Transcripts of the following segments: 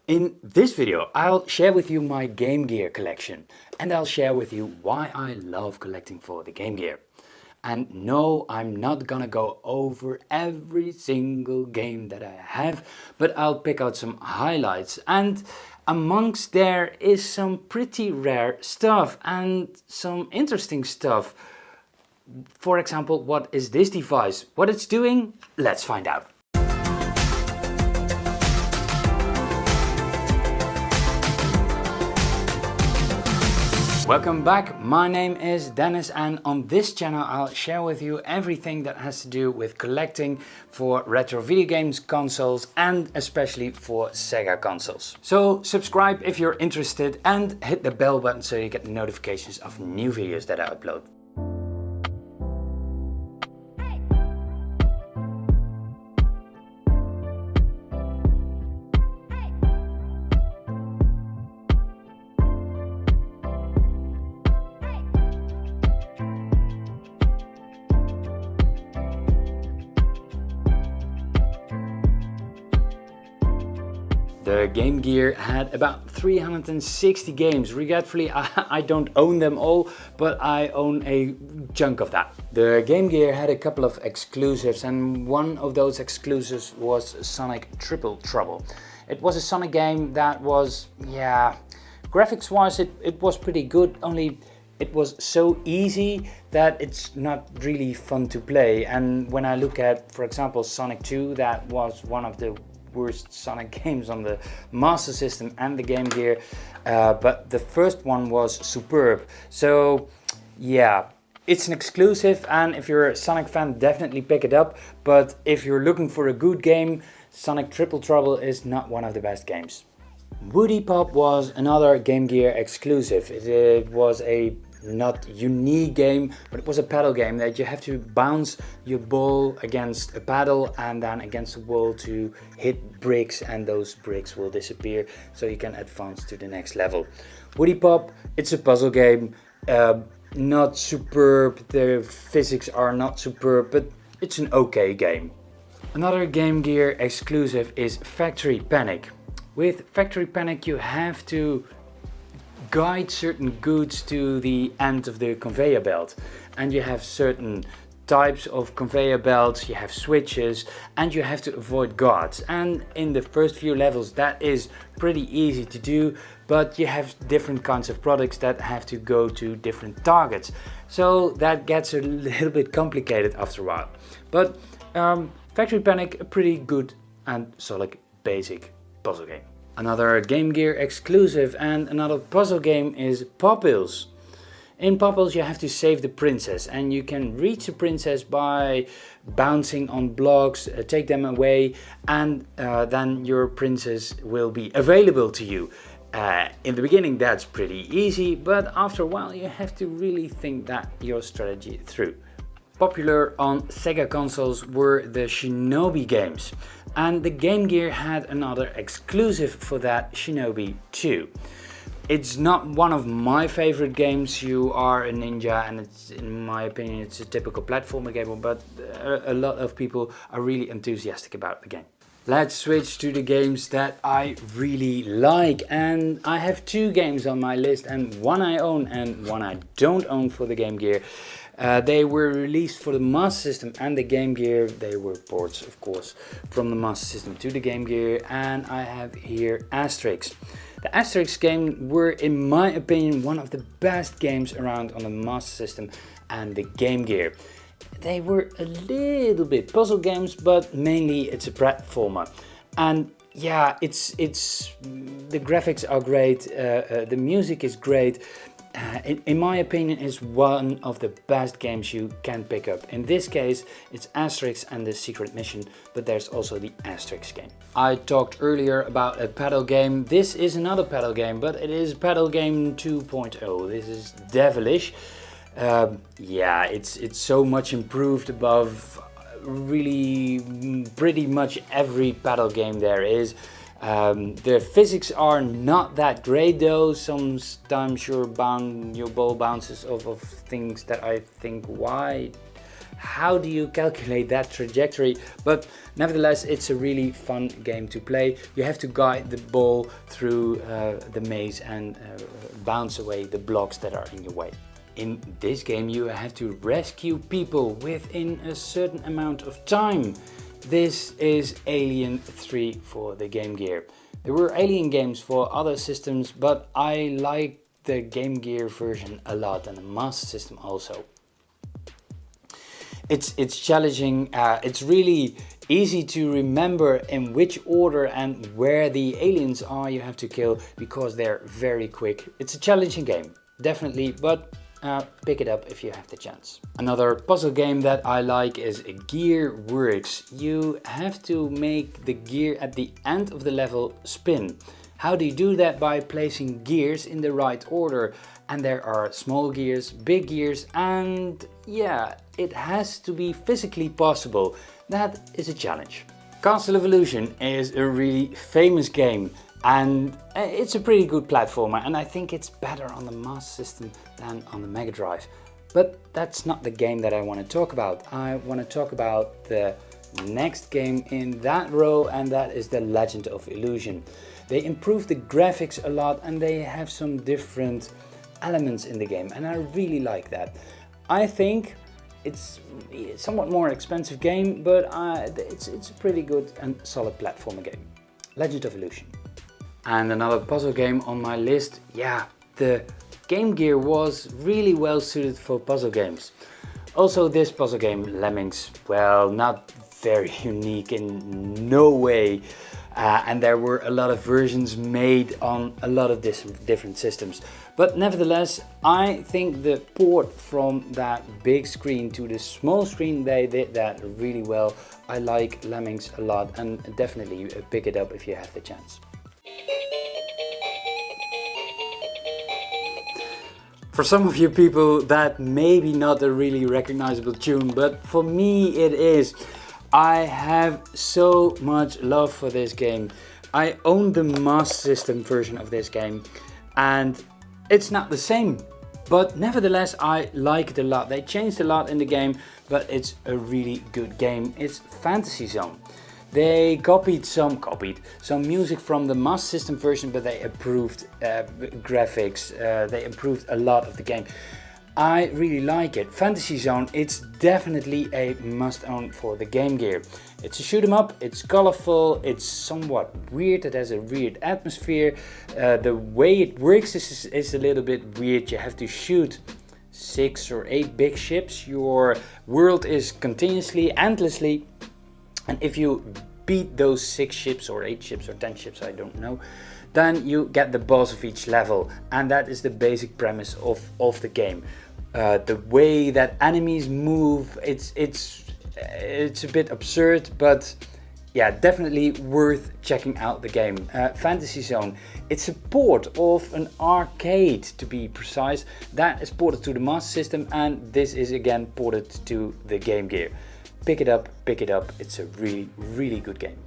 In this video, I'll share with you my Game Gear collection, and I'll share with you why I love collecting for the Game Gear. And no, I'm not gonna go over every single game that I have, but I'll pick out some highlights, and amongst there is some pretty rare stuff and some interesting stuff. For example, what is this device? What it's doing? Let's find out. Welcome back, my name is Dennis, and on this channel I'll share with you everything that has to do with collecting for retro video games, consoles, and especially for Sega consoles. So subscribe if you're interested and hit the bell button so you get notifications of new videos that I upload. The Game Gear had about 360 games. Regretfully, I don't own them all, but I own a chunk of that. The Game Gear had a couple of exclusives, and one of those exclusives was Sonic Triple Trouble. It was a Sonic game that was, graphics wise it was pretty good, only it was so easy that it's not really fun to play. And when I look at, for example, Sonic 2, that was one of the worst Sonic games on the Master System and the Game Gear, but the first one was superb. So yeah, it's an exclusive, and if you're a Sonic fan, definitely pick it up. But if you're looking for a good game, Sonic Triple Trouble is not one of the best games. Woody Pop was another Game Gear exclusive. It was a not unique game, but it was a paddle game that you have to bounce your ball against a paddle and then against the wall to hit bricks, and those bricks will disappear so you can advance to the next level. Woody Pop, it's a puzzle game, not superb, the physics are not superb, but it's an okay game. Another Game Gear exclusive is Factory Panic. With Factory Panic you have to guide certain goods to the end of the conveyor belt, and you have certain types of conveyor belts, you have switches, and you have to avoid guards. And in the first few levels that is pretty easy to do, but you have different kinds of products that have to go to different targets, so that gets a little bit complicated after a while. But Factory Panic, a pretty good and solid basic puzzle game. Another Game Gear exclusive and another puzzle game is Pop-Ills. In Pop-Ills you have to save the princess, and you can reach the princess by bouncing on blocks, take them away, and then your princess will be available to you. In the beginning that's pretty easy, but after a while you have to really think that your strategy through. Popular on Sega consoles were the Shinobi games, and the Game Gear had another exclusive for that, Shinobi 2. It's not one of my favorite games. You are a ninja, and it's, in my opinion, it's a typical platformer game, but a lot of people are really enthusiastic about the game. Let's switch to the games that I really like, and I have two games on my list, and one I own and one I don't own for the Game Gear. They were released for the Master System and the Game Gear. They were ports, of course, from the Master System to the Game Gear, and I have here Asterix. The Asterix game were, in my opinion, one of the best games around on the Master System and the Game Gear. They were a little bit puzzle games, but mainly it's a platformer. And yeah, it's the graphics are great, the music is great. In my opinion, is one of the best games you can pick up. In this case, it's Asterix and the Secret Mission, but there's also the Asterix game. I talked earlier about a paddle game. This is another paddle game, but it is Paddle Game 2.0. This is devilish. Yeah, it's so much improved above really pretty much every paddle game there is. The physics are not that great though. Sometimes your ball bounces off of things that I think, why how do you calculate that trajectory? But nevertheless, it's a really fun game to play. You have to guide the ball through the maze and bounce away the blocks that are in your way. In this game you have to rescue people within a certain amount of time. This is Alien 3 for the Game Gear. There were Alien games for other systems, but I like the Game Gear version a lot, and the Master System also. It's challenging, it's really easy to remember in which order and where the aliens are you have to kill, because they're very quick. It's a challenging game, definitely, but pick it up if you have the chance. Another puzzle game that I like is Gear Works. You have to make the gear at the end of the level spin. How do you do that? By placing gears in the right order. And there are small gears, big gears, and yeah, it has to be physically possible. That is a challenge. Castle Evolution is a really famous game, and it's a pretty good platformer, and I think it's better on the Master System than on the Megadrive. But that's not the game that I want to talk about. I want to talk about the next game in that row, and that is The Legend of Illusion. They improved the graphics a lot, and they have some different elements in the game, and I really like that. I think it's a somewhat more expensive game, but it's a pretty good and solid platformer game. Legend of Illusion. And another puzzle game on my list. Yeah, the Game Gear was really well suited for puzzle games. Also this puzzle game, Lemmings, well, not very unique in no way. And there were a lot of versions made on a lot of different systems. But nevertheless, I think the port from that big screen to the small screen, they did that really well. I like Lemmings a lot, and definitely pick it up if you have the chance. For some of you people, that may be not a really recognizable tune, but for me it is. I have so much love for this game. I own the Master System version of this game, and it's not the same, but nevertheless I like it a lot. They changed a lot in the game, but it's a really good game. It's Fantasy Zone. They copied some music from the Master System version, but they improved graphics, they improved a lot of the game. I really like it. Fantasy Zone, it's definitely a must-own for the Game Gear. It's a shoot 'em up, it's colorful, it's somewhat weird, it has a weird atmosphere. The way it works is a little bit weird. You have to shoot 6 or 8 big ships. Your world is continuously, endlessly, and if you beat those 6 ships or 8 ships or 10 ships, I don't know, then you get the boss of each level, and that is the basic premise of the game. The way that enemies move, it's a bit absurd, but yeah, definitely worth checking out the game. Fantasy Zone, it's a port of an arcade, to be precise, that is ported to the Master System, and this is again ported to the Game Gear. Pick it up, it's a really good game.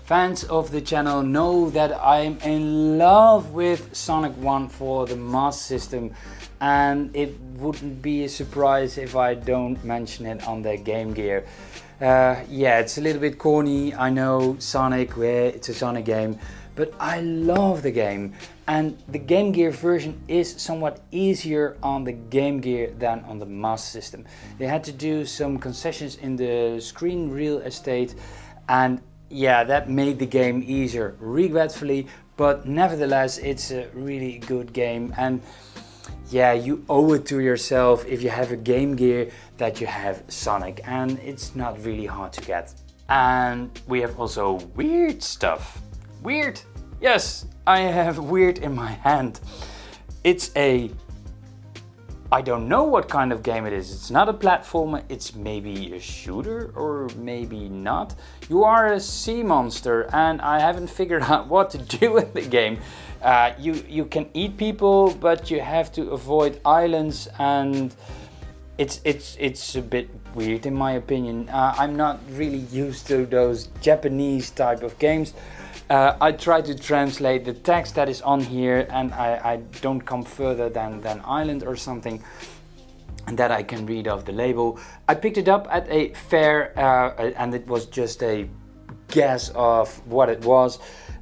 Fans of the channel know that I'm in love with Sonic 1 for the Master System, and it wouldn't be a surprise if I don't mention it on the Game Gear. Yeah, it's a little bit corny, I know, Sonic, it's a Sonic game, but I love the game, and the Game Gear version is somewhat easier on the Game Gear than on the Master System. They had to do some concessions in the screen real estate, and yeah, that made the game easier, regretfully, but nevertheless it's a really good game, and yeah, you owe it to yourself if you have a Game Gear that you have Sonic, and it's not really hard to get. And we have also weird stuff. Weird? Yes, I have weird in my hand. It's I don't know what kind of game it is. It's not a platformer, it's maybe a shooter or maybe not. You are a sea monster, and I haven't figured out what to do in the game. You can eat people, but you have to avoid islands, and it's a bit weird in my opinion. I'm not really used to those Japanese type of games. I try to translate the text that is on here, and I don't come further than island or something. and that I can read off the label. I picked it up at a fair and it was just a guess of what it was.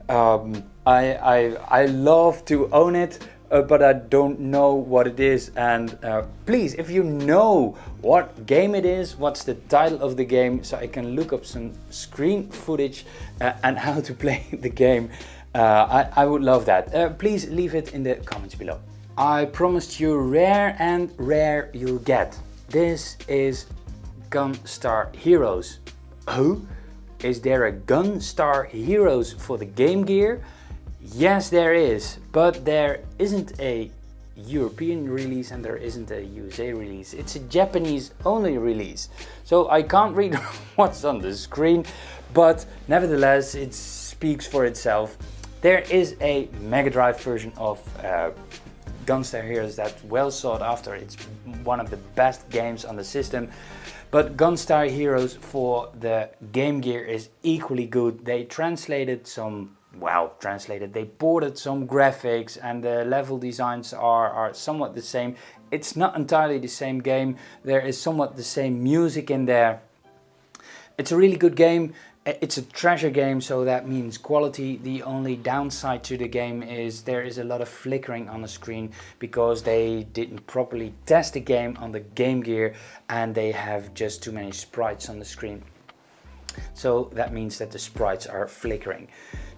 I love to own it, but I don't know what it is, and please, if you know what game it is, what's the title of the game, so I can look up some screen footage and how to play the game, I would love that. Please leave it in the comments below. I promised you rare, and rare you'll get. This is Gunstar Heroes. Oh, is there a Gunstar Heroes for the Game Gear? Yes, there is, but there isn't a European release and there isn't a USA release. It's a Japanese only release. So I can't read what's on the screen, but nevertheless it speaks for itself. There is a Megadrive version of Gunstar Heroes that's well sought after. It's one of the best games on the system. But Gunstar Heroes for the Game Gear is equally good. They translated some, they ported some graphics, and the level designs are somewhat the same. It's not entirely the same game. There is somewhat the same music in there. It's a really good game. It's a treasure game, so that means quality. The only downside to the game is there is a lot of flickering on the screen because they didn't properly test the game on the Game Gear and they have just too many sprites on the screen. So that means that the sprites are flickering.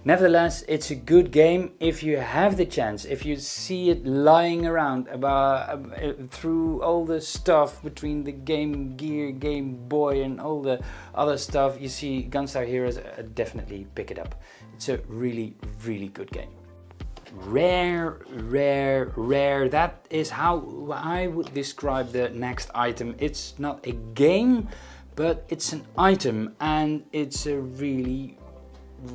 Nevertheless, it's a good game if you have the chance, if you see it lying around through all the stuff between the Game Gear, Game Boy and all the other stuff. You see Gunstar Heroes, definitely pick it up. It's a really, really good game. Rare, rare, rare. That is how I would describe the next item. It's not a game, but it's an item, and it's a really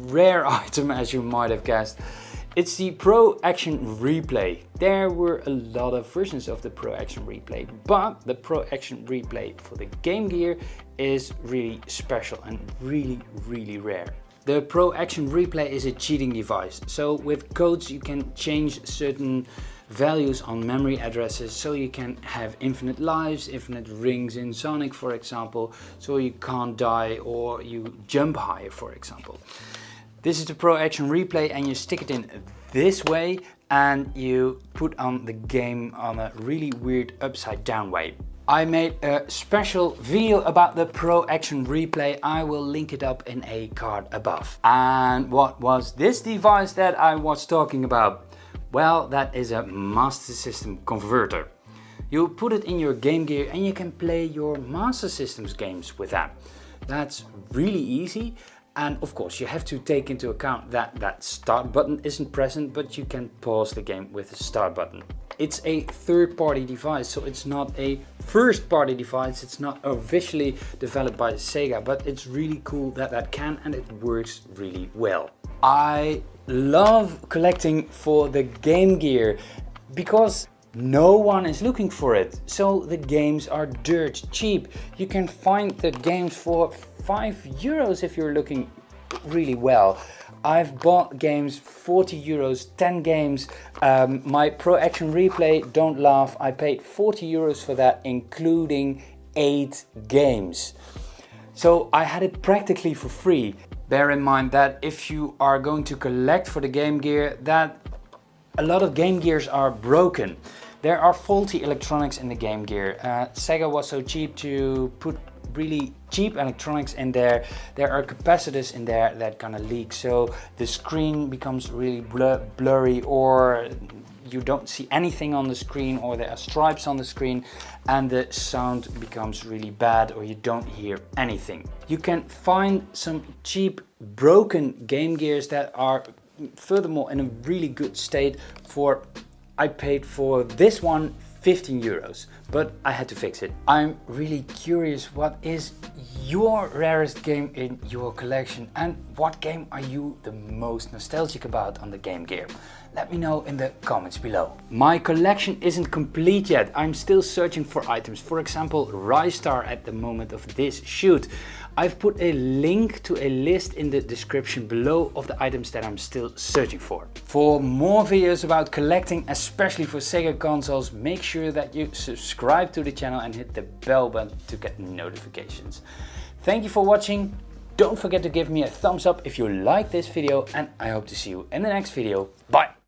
rare item, as you might have guessed. It's the Pro Action Replay. There were a lot of versions of the Pro Action Replay, but the Pro Action Replay for the Game Gear is really special and really, really rare. The Pro Action Replay is a cheating device. So with codes you can change certain values on memory addresses, so you can have infinite lives, infinite rings in Sonic for example, so you can't die or you jump higher for example. This is the Pro Action Replay, and you stick it in this way and you put on the game on a really weird upside down way. I made a special video about the Pro Action Replay. I will link it up in a card above. And what was this device that I was talking about? Well, that is a Master System converter. You put it in your Game Gear and you can play your Master System's games with that. That's really easy. And of course you have to take into account that that start button isn't present, but you can pause the game with the start button. It's a third-party device, so it's not a first-party device. It's not officially developed by Sega, but it's really cool that that can, and it works really well. I love collecting for the Game Gear because no one is looking for it, so the games are dirt cheap. You can find the games for €5 if you're looking really well. I've bought games 40 euros, 10 games. My Pro Action Replay, don't laugh, I paid 40 euros for that, including 8 games. So I had it practically for free. Bear in mind that if you are going to collect for the Game Gear, that a lot of Game Gears are broken. There are faulty electronics in the Game Gear. Sega was so cheap to put really cheap electronics in there. There are capacitors in there that gonna leak, so the screen becomes really blurry, or you don't see anything on the screen, or there are stripes on the screen, and the sound becomes really bad, or you don't hear anything. You can find some cheap broken Game Gears that are furthermore in a really good state for, I paid for this one 15 euros, but I had to fix it. I'm really curious, what is your rarest game in your collection, and what game are you the most nostalgic about on the Game Gear? Let me know in the comments below. My collection isn't complete yet. I'm still searching for items. For example, Ristar at the moment of this shoot. I've put a link to a list in the description below of the items that I'm still searching for. For more videos about collecting, especially for Sega consoles, make sure that you subscribe to the channel and hit the bell button to get notifications. Thank you for watching. Don't forget to give me a thumbs up if you like this video, and I hope to see you in the next video. Bye!